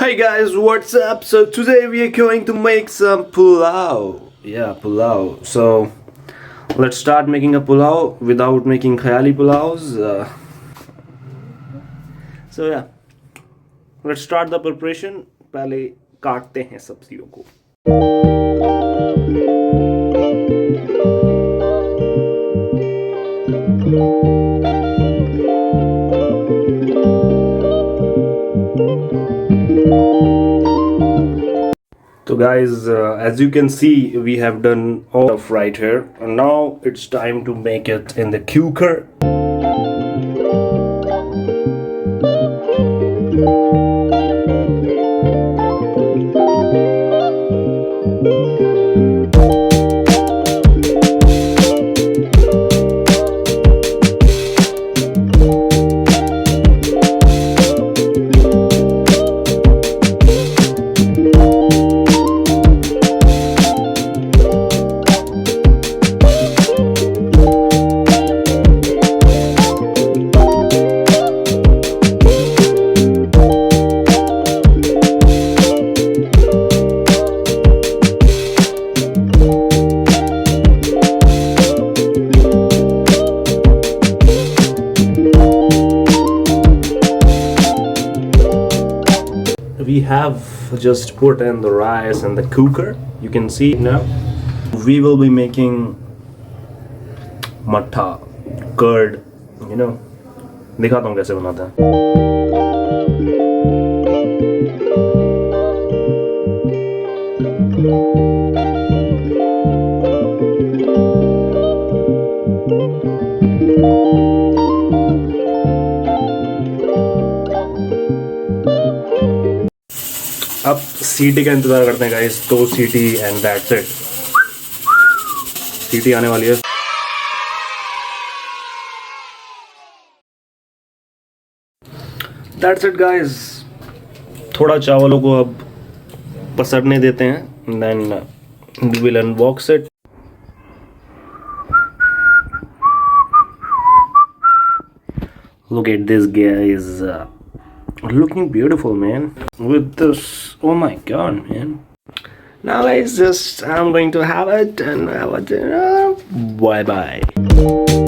Hi guys, what's up? So today we are going to make some pulao. Yeah, pulao. So let's start making a pulao without making khayali pulaos. So yeah, let's start the preparation. पहले काटते हैं सब्जियों को. So guys, as you can see, we have done all of right here, and now it's time to make it in the cooker. We have just put in the rice in the cooker. You can see now. We will be making matha, curd, दिखाता हूँ कैसे बनाते हैं. अब सीटी का इंतजार करते हैं गाइस. 2 सीटी एंड दैट्स इट. सीटी आने वाली है. That's it guys. थोड़ा चावलों को अब पसरने देते हैं, then we will unbox it. Look at this guys. Looking beautiful, man, with this. Oh my god, man. Now guys, I'm going to have it and have it. Bye bye.